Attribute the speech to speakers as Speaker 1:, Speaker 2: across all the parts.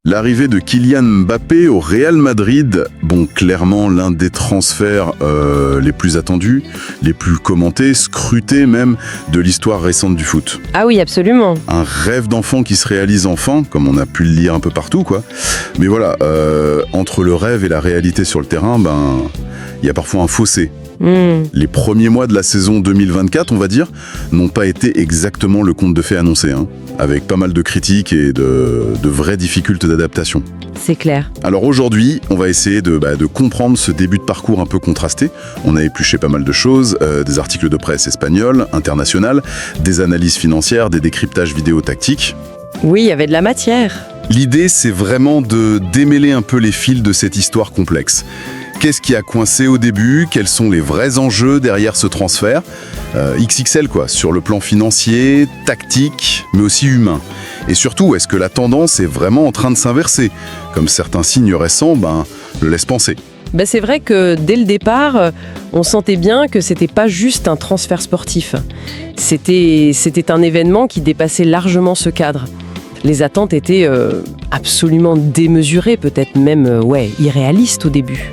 Speaker 1: L'arrivée de Kylian Mbappé au Real Madrid, bon, clairement l'un des transferts les plus attendus, les plus commentés, scrutés même, de l'histoire récente du foot.
Speaker 2: Ah oui, absolument.
Speaker 1: Un rêve d'enfant qui se réalise enfin, comme on a pu le lire un peu partout, quoi. Mais voilà, entre le rêve et la réalité sur le terrain, il y a parfois un fossé. Les premiers mois de la saison 2024, on va dire, n'ont pas été exactement le conte de fées annoncé, avec pas mal de critiques et de vraies difficultés d'adaptation.
Speaker 2: C'est clair.
Speaker 1: Alors aujourd'hui, on va essayer de comprendre ce début de parcours un peu contrasté. On a épluché pas mal de choses, des articles de presse espagnols, internationales, des analyses financières, des décryptages vidéo tactiques.
Speaker 2: Oui, il y avait de la matière.
Speaker 1: L'idée, c'est vraiment de démêler un peu les fils de cette histoire complexe. Qu'est-ce qui a coincé au début? Quels sont les vrais enjeux derrière ce transfert? XXL quoi, sur le plan financier, tactique, mais aussi humain. Et surtout, est-ce que la tendance est vraiment en train de s'inverser? Comme certains signes récents le laissent penser.
Speaker 2: C'est vrai que dès le départ, on sentait bien que c'était pas juste un transfert sportif. C'était un événement qui dépassait largement ce cadre. Les attentes étaient absolument démesurées, peut-être même irréalistes au début.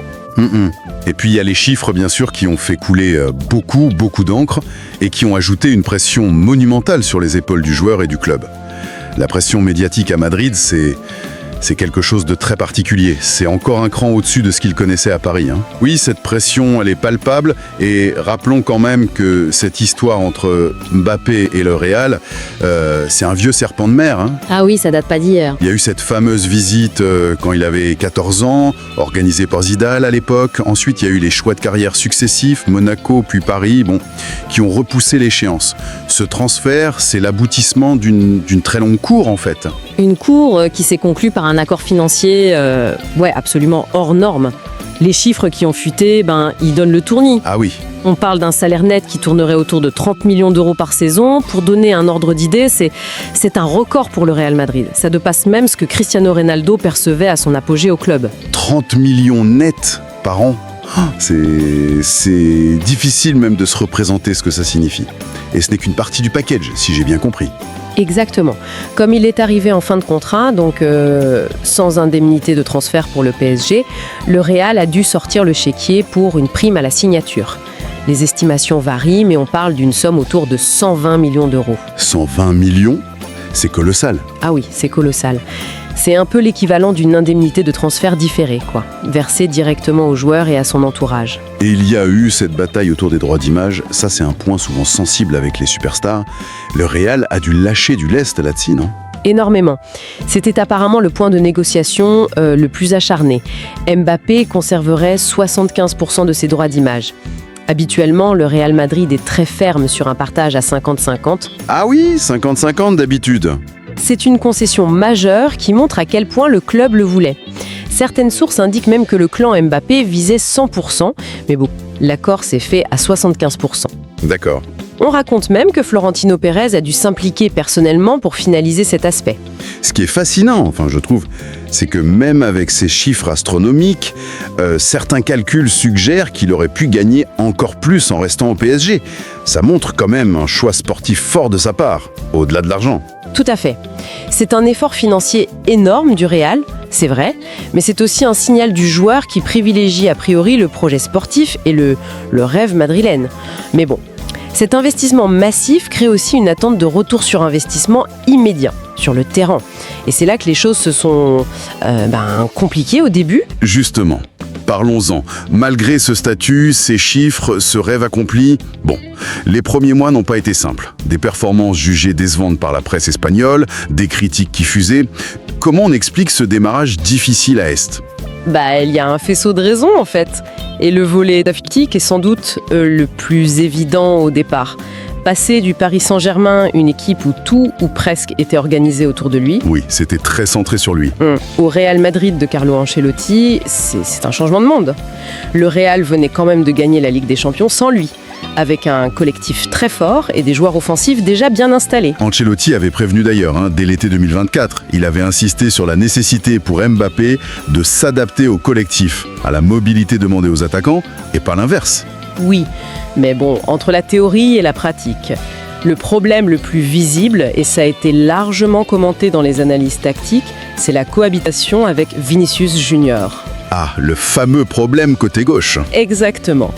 Speaker 1: Et puis il y a les chiffres bien sûr qui ont fait couler beaucoup d'encre et qui ont ajouté une pression monumentale sur les épaules du joueur et du club. La pression médiatique à Madrid, c'est quelque chose de très particulier. C'est encore un cran au-dessus de ce qu'il connaissait à Paris. Oui, cette pression, elle est palpable. Et rappelons quand même que cette histoire entre Mbappé et le Real, c'est un vieux serpent de mer.
Speaker 3: Ah oui, ça date pas d'hier.
Speaker 1: Il y a eu cette fameuse visite quand il avait 14 ans, organisée par Zidane à l'époque. Ensuite, il y a eu les choix de carrière successifs, Monaco puis Paris, qui ont repoussé l'échéance. Ce transfert, c'est l'aboutissement d'une très longue cour en fait.
Speaker 3: Une cour qui s'est conclue par un accord financier absolument hors norme. Les chiffres qui ont fuité, ils donnent le tournis.
Speaker 1: Ah oui.
Speaker 3: On parle d'un salaire net qui tournerait autour de 30 millions d'euros par saison. Pour donner un ordre d'idée, c'est un record pour le Real Madrid. Ça dépasse même ce que Cristiano Ronaldo percevait à son apogée au club.
Speaker 1: 30 millions nets par an. C'est difficile même de se représenter ce que ça signifie. Et ce n'est qu'une partie du package, si j'ai bien compris.
Speaker 2: Exactement. Comme il est arrivé en fin de contrat, donc sans indemnité de transfert pour le PSG, le Real a dû sortir le chéquier pour une prime à la signature. Les estimations varient, mais on parle d'une somme autour de 120 millions d'euros. 120
Speaker 1: millions? C'est colossal.
Speaker 2: Ah oui, c'est colossal. C'est un peu l'équivalent d'une indemnité de transfert différée, versée directement au joueur et à son entourage.
Speaker 1: Et il y a eu cette bataille autour des droits d'image. Ça, c'est un point souvent sensible avec les superstars. Le Real a dû lâcher du lest là-dessus, non ?
Speaker 2: Énormément. C'était apparemment le point de négociation le plus acharné. Mbappé conserverait 75% de ses droits d'image. Habituellement, le Real Madrid est très ferme sur un partage à 50-50.
Speaker 1: Ah oui, 50-50 d'habitude.
Speaker 2: C'est une concession majeure qui montre à quel point le club le voulait. Certaines sources indiquent même que le clan Mbappé visait 100%, mais l'accord s'est fait à 75%.
Speaker 1: D'accord.
Speaker 2: On raconte même que Florentino Pérez a dû s'impliquer personnellement pour finaliser cet aspect.
Speaker 1: Ce qui est fascinant, je trouve, c'est que même avec ces chiffres astronomiques, certains calculs suggèrent qu'il aurait pu gagner encore plus en restant au PSG. Ça montre quand même un choix sportif fort de sa part, au-delà de l'argent.
Speaker 2: Tout à fait. C'est un effort financier énorme du Real, c'est vrai, mais c'est aussi un signal du joueur qui privilégie a priori le projet sportif et le rêve madrilène. Mais cet investissement massif crée aussi une attente de retour sur investissement immédiat, sur le terrain. Et c'est là que les choses se sont compliquées au début.
Speaker 1: Justement, parlons-en. Malgré ce statut, ces chiffres, ce rêve accompli, les premiers mois n'ont pas été simples. Des performances jugées décevantes par la presse espagnole, des critiques qui fusaient. Comment on explique ce démarrage difficile à Est ?
Speaker 2: Il y a un faisceau de raisons en fait. Et le volet tactique est sans doute le plus évident au départ. Passer du Paris Saint-Germain, une équipe où tout ou presque était organisé autour de lui.
Speaker 1: Oui, c'était très centré sur lui.
Speaker 2: Au Real Madrid de Carlo Ancelotti, c'est un changement de monde. Le Real venait quand même de gagner la Ligue des Champions sans lui, avec un collectif très fort et des joueurs offensifs déjà bien installés.
Speaker 1: Ancelotti avait prévenu d'ailleurs, dès l'été 2024. Il avait insisté sur la nécessité pour Mbappé de s'adapter au collectif, à la mobilité demandée aux attaquants, et pas l'inverse.
Speaker 2: Oui, mais entre la théorie et la pratique. Le problème le plus visible, et ça a été largement commenté dans les analyses tactiques, c'est la cohabitation avec Vinicius Junior.
Speaker 1: Ah, le fameux problème côté gauche.
Speaker 2: Exactement.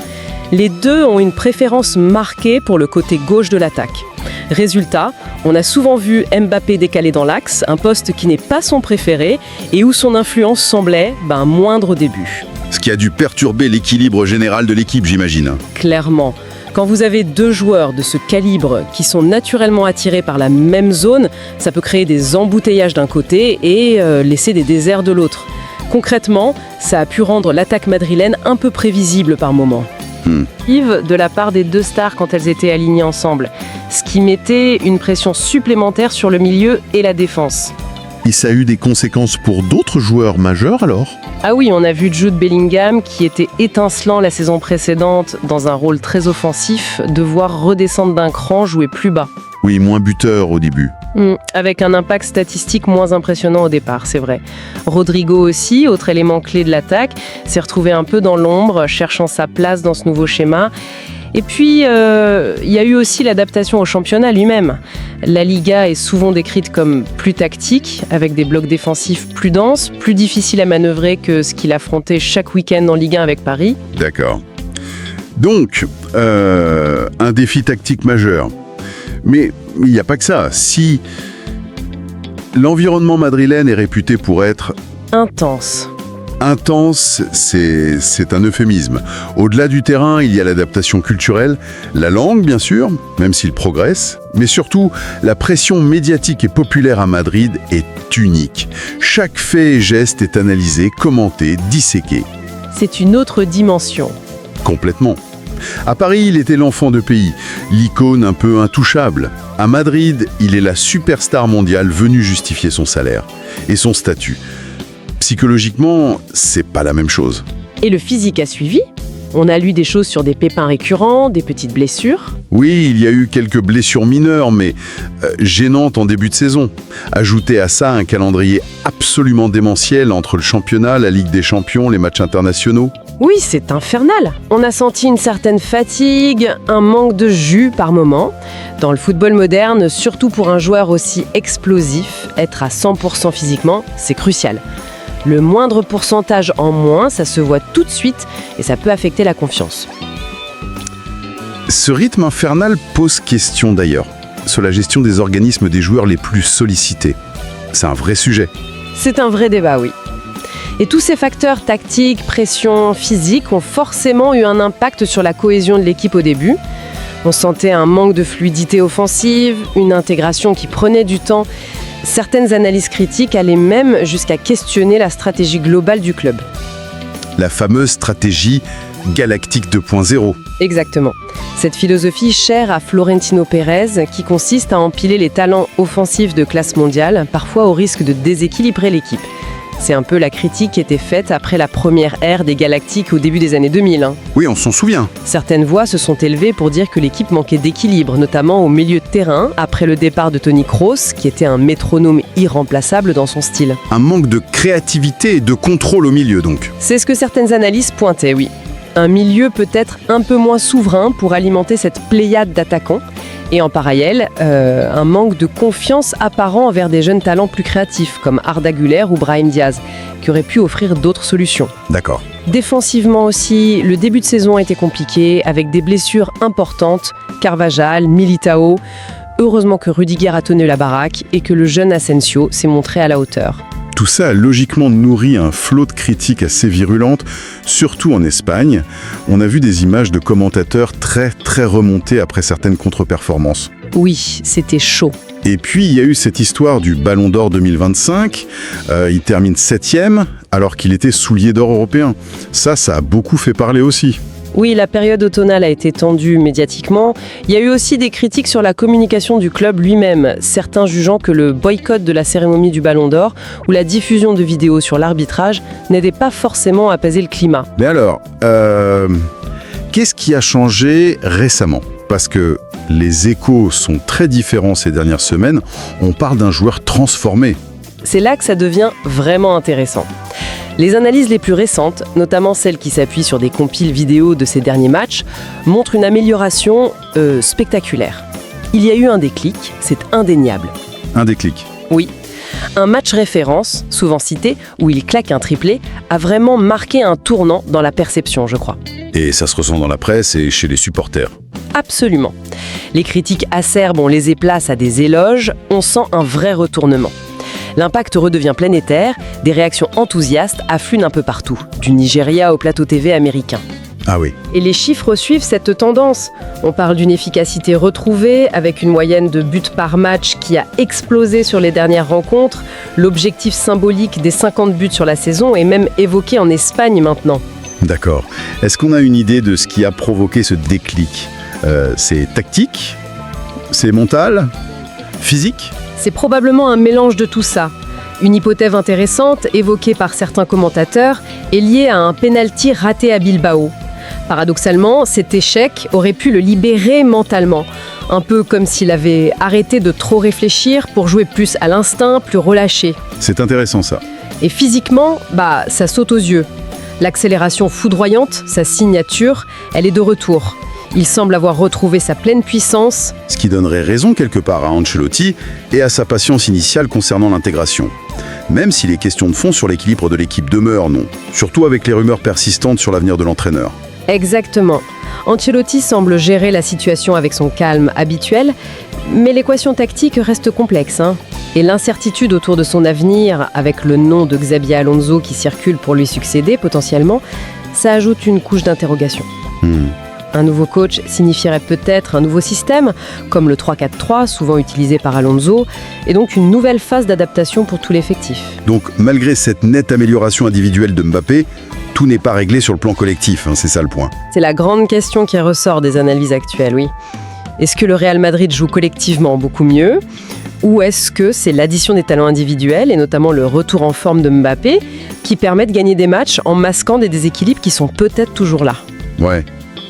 Speaker 2: Les deux ont une préférence marquée pour le côté gauche de l'attaque. Résultat, on a souvent vu Mbappé décaler dans l'axe, un poste qui n'est pas son préféré et où son influence semblait moindre au début.
Speaker 1: Ce qui a dû perturber l'équilibre général de l'équipe, j'imagine.
Speaker 2: Clairement. Quand vous avez deux joueurs de ce calibre qui sont naturellement attirés par la même zone, ça peut créer des embouteillages d'un côté et laisser des déserts de l'autre. Concrètement, ça a pu rendre l'attaque madrilène un peu prévisible par moments. De la part des deux stars quand elles étaient alignées ensemble, ce qui mettait une pression supplémentaire sur le milieu et la défense.
Speaker 4: Et ça a eu des conséquences pour d'autres joueurs majeurs alors ?
Speaker 2: Ah oui, on a vu Jude Bellingham, qui était étincelant la saison précédente dans un rôle très offensif, devoir redescendre d'un cran, jouer plus bas.
Speaker 4: Oui, moins buteur au début.
Speaker 2: Avec un impact statistique moins impressionnant au départ, c'est vrai. Rodrigo aussi, autre élément clé de l'attaque, s'est retrouvé un peu dans l'ombre, cherchant sa place dans ce nouveau schéma. Et puis, il y a eu aussi l'adaptation au championnat lui-même. La Liga est souvent décrite comme plus tactique, avec des blocs défensifs plus denses, plus difficiles à manœuvrer que ce qu'il affrontait chaque week-end en Ligue 1 avec Paris.
Speaker 1: D'accord. Donc, un défi tactique majeur. Mais il n'y a pas que ça. Si l'environnement madrilène est réputé pour être
Speaker 2: Intense,
Speaker 1: c'est un euphémisme. Au-delà du terrain, il y a l'adaptation culturelle, la langue bien sûr, même s'il progresse, mais surtout, la pression médiatique et populaire à Madrid est unique. Chaque fait et geste est analysé, commenté, disséqué.
Speaker 2: c'est une autre dimension.
Speaker 1: Complètement. À Paris, il était l'enfant de pays, l'icône un peu intouchable. À Madrid, il est la superstar mondiale venue justifier son salaire et son statut. Psychologiquement, c'est pas la même chose.
Speaker 2: Et le physique a suivi. On a lu des choses sur des pépins récurrents, des petites blessures.
Speaker 1: Oui, il y a eu quelques blessures mineures, mais gênantes en début de saison. Ajoutez à ça un calendrier absolument démentiel entre le championnat, la Ligue des Champions, les matchs internationaux.
Speaker 2: Oui, c'est infernal. On a senti une certaine fatigue, un manque de jus par moment. Dans le football moderne, surtout pour un joueur aussi explosif, être à 100% physiquement, c'est crucial. Le moindre pourcentage en moins, ça se voit tout de suite et ça peut affecter la confiance.
Speaker 1: Ce rythme infernal pose question d'ailleurs, sur la gestion des organismes des joueurs les plus sollicités. C'est un vrai sujet.
Speaker 2: C'est un vrai débat, oui. Et tous ces facteurs tactiques, pression, physique ont forcément eu un impact sur la cohésion de l'équipe au début. On sentait un manque de fluidité offensive, une intégration qui prenait du temps. Certaines analyses critiques allaient même jusqu'à questionner la stratégie globale du club.
Speaker 1: La fameuse stratégie Galactique 2.0.
Speaker 2: Exactement. Cette philosophie chère à Florentino Pérez, qui consiste à empiler les talents offensifs de classe mondiale, parfois au risque de déséquilibrer l'équipe. C'est un peu la critique qui était faite après la première ère des Galactiques au début des années 2000.
Speaker 1: Oui, on s'en souvient.
Speaker 2: Certaines voix se sont élevées pour dire que l'équipe manquait d'équilibre, notamment au milieu de terrain, après le départ de Toni Kroos, qui était un métronome irremplaçable dans son style.
Speaker 1: Un manque de créativité et de contrôle au milieu donc.
Speaker 2: C'est ce que certaines analyses pointaient, oui. Un milieu peut-être un peu moins souverain pour alimenter cette pléiade d'attaquants. Et en parallèle, un manque de confiance apparent envers des jeunes talents plus créatifs, comme Arda Güler ou Brahim Diaz, qui auraient pu offrir d'autres solutions.
Speaker 1: D'accord.
Speaker 2: Défensivement aussi, le début de saison a été compliqué, avec des blessures importantes, Carvajal, Militao. Heureusement que Rudiger a tenu la baraque et que le jeune Asensio s'est montré à la hauteur.
Speaker 1: Tout ça a logiquement nourri un flot de critiques assez virulentes, surtout en Espagne. On a vu des images de commentateurs très remontés après certaines contre-performances.
Speaker 2: Oui, c'était chaud.
Speaker 1: Et puis il y a eu cette histoire du Ballon d'Or 2025. Il termine 7e alors qu'il était soulier d'or européen. Ça a beaucoup fait parler aussi.
Speaker 2: Oui, la période automnale a été tendue médiatiquement. Il y a eu aussi des critiques sur la communication du club lui-même, certains jugeant que le boycott de la cérémonie du Ballon d'Or ou la diffusion de vidéos sur l'arbitrage n'aidait pas forcément à apaiser le climat.
Speaker 1: Mais alors, qu'est-ce qui a changé récemment ? Parce que les échos sont très différents ces dernières semaines. On parle d'un joueur transformé.
Speaker 2: C'est là que ça devient vraiment intéressant. Les analyses les plus récentes, notamment celles qui s'appuient sur des compiles vidéo de ces derniers matchs, montrent une amélioration spectaculaire. Il y a eu un déclic, c'est indéniable.
Speaker 1: Un déclic.
Speaker 2: Oui. Un match référence, souvent cité, où il claque un triplé, a vraiment marqué un tournant dans la perception, je crois.
Speaker 1: Et ça se ressent dans la presse et chez les supporters.
Speaker 2: Absolument. Les critiques acerbes, on les place à des éloges, on sent un vrai retournement. L'impact redevient planétaire, des réactions enthousiastes affluent un peu partout, du Nigeria au plateau TV américain.
Speaker 1: Ah oui.
Speaker 2: Et les chiffres suivent cette tendance. On parle d'une efficacité retrouvée, avec une moyenne de buts par match qui a explosé sur les dernières rencontres. L'objectif symbolique des 50 buts sur la saison est même évoqué en Espagne maintenant.
Speaker 1: D'accord. Est-ce qu'on a une idée de ce qui a provoqué ce déclic ? C'est tactique ? C'est mental ? Physique ?
Speaker 2: C'est probablement un mélange de tout ça. Une hypothèse intéressante, évoquée par certains commentateurs, est liée à un penalty raté à Bilbao. Paradoxalement, cet échec aurait pu le libérer mentalement. Un peu comme s'il avait arrêté de trop réfléchir pour jouer plus à l'instinct, plus relâché.
Speaker 1: C'est intéressant ça.
Speaker 2: Et physiquement, ça saute aux yeux. L'accélération foudroyante, sa signature, elle est de retour. Il semble avoir retrouvé sa pleine puissance.
Speaker 1: Ce qui donnerait raison quelque part à Ancelotti et à sa patience initiale concernant l'intégration. Même si les questions de fond sur l'équilibre de l'équipe demeurent, non. Surtout avec les rumeurs persistantes sur l'avenir de l'entraîneur.
Speaker 2: Exactement. Ancelotti semble gérer la situation avec son calme habituel, mais l'équation tactique reste complexe. Et l'incertitude autour de son avenir, avec le nom de Xabi Alonso qui circule pour lui succéder potentiellement, ça ajoute une couche d'interrogation. Un nouveau coach signifierait peut-être un nouveau système, comme le 3-4-3, souvent utilisé par Alonso, et donc une nouvelle phase d'adaptation pour tout l'effectif.
Speaker 1: Donc, malgré cette nette amélioration individuelle de Mbappé, tout n'est pas réglé sur le plan collectif, c'est ça le point.
Speaker 2: C'est la grande question qui ressort des analyses actuelles, oui. Est-ce que le Real Madrid joue collectivement beaucoup mieux ? Ou est-ce que c'est l'addition des talents individuels, et notamment le retour en forme de Mbappé, qui permet de gagner des matchs en masquant des déséquilibres qui sont peut-être toujours là ?
Speaker 1: Ouais,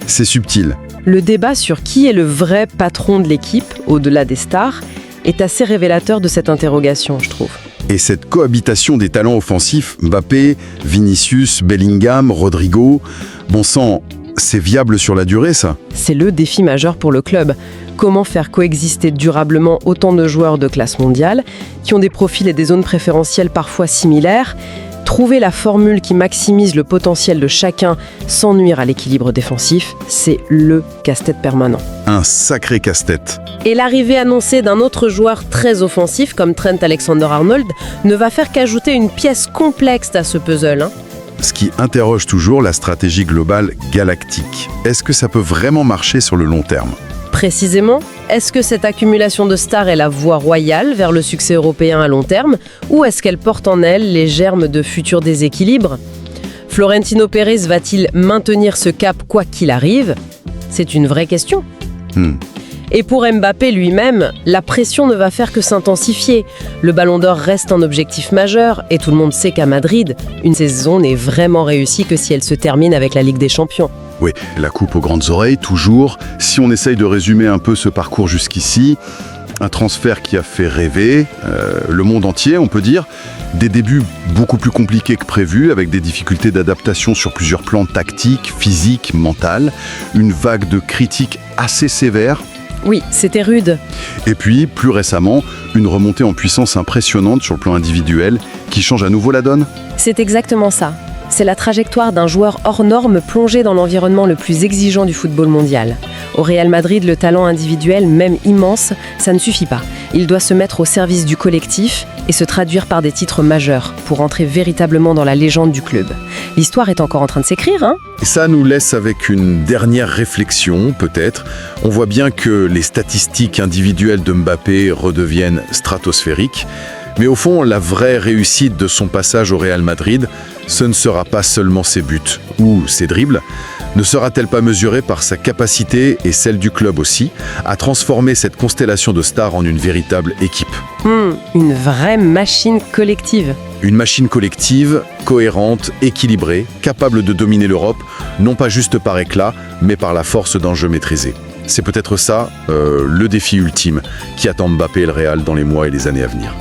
Speaker 1: c'est subtil.
Speaker 2: Le débat sur qui est le vrai patron de l'équipe, au-delà des stars, est assez révélateur de cette interrogation, je trouve.
Speaker 1: Et cette cohabitation des talents offensifs, Mbappé, Vinicius, Bellingham, Rodrigo, bon sang, c'est viable sur la durée ça ?
Speaker 2: C'est le défi majeur pour le club. Comment faire coexister durablement autant de joueurs de classe mondiale, qui ont des profils et des zones préférentielles parfois similaires ? Trouver la formule qui maximise le potentiel de chacun sans nuire à l'équilibre défensif, c'est le casse-tête permanent.
Speaker 1: Un sacré casse-tête.
Speaker 2: Et l'arrivée annoncée d'un autre joueur très offensif comme Trent Alexander-Arnold ne va faire qu'ajouter une pièce complexe à ce puzzle.
Speaker 1: Ce qui interroge toujours la stratégie globale galactique. Est-ce que ça peut vraiment marcher sur le long terme ?
Speaker 2: Précisément, est-ce que cette accumulation de stars est la voie royale vers le succès européen à long terme, ou est-ce qu'elle porte en elle les germes de futurs déséquilibres ? Florentino Pérez va-t-il maintenir ce cap quoi qu'il arrive ? C'est une vraie question. Et pour Mbappé lui-même, la pression ne va faire que s'intensifier. Le Ballon d'Or reste un objectif majeur, et tout le monde sait qu'à Madrid, une saison n'est vraiment réussie que si elle se termine avec la Ligue des Champions.
Speaker 1: Oui, la coupe aux grandes oreilles, toujours. Si on essaye de résumer un peu ce parcours jusqu'ici, un transfert qui a fait rêver le monde entier, on peut dire. Des débuts beaucoup plus compliqués que prévu, avec des difficultés d'adaptation sur plusieurs plans tactiques, physiques, mentales. Une vague de critiques assez sévère.
Speaker 2: Oui, c'était rude.
Speaker 1: Et puis, plus récemment, une remontée en puissance impressionnante sur le plan individuel qui change à nouveau la donne.
Speaker 2: C'est exactement ça. C'est la trajectoire d'un joueur hors norme plongé dans l'environnement le plus exigeant du football mondial. Au Real Madrid, le talent individuel, même immense, ça ne suffit pas. Il doit se mettre au service du collectif et se traduire par des titres majeurs pour entrer véritablement dans la légende du club. L'histoire est encore en train de s'écrire,
Speaker 1: Et ça nous laisse avec une dernière réflexion, peut-être. On voit bien que les statistiques individuelles de Mbappé redeviennent stratosphériques. Mais au fond, la vraie réussite de son passage au Real Madrid, ce ne sera pas seulement ses buts ou ses dribbles. Ne sera-t-elle pas mesurée par sa capacité, et celle du club aussi, à transformer cette constellation de stars en une véritable équipe ?
Speaker 2: Une vraie machine collective.
Speaker 1: Une machine collective, cohérente, équilibrée, capable de dominer l'Europe, non pas juste par éclat, mais par la force d'un jeu maîtrisé. C'est peut-être ça, le défi ultime qui attend Mbappé et le Real dans les mois et les années à venir.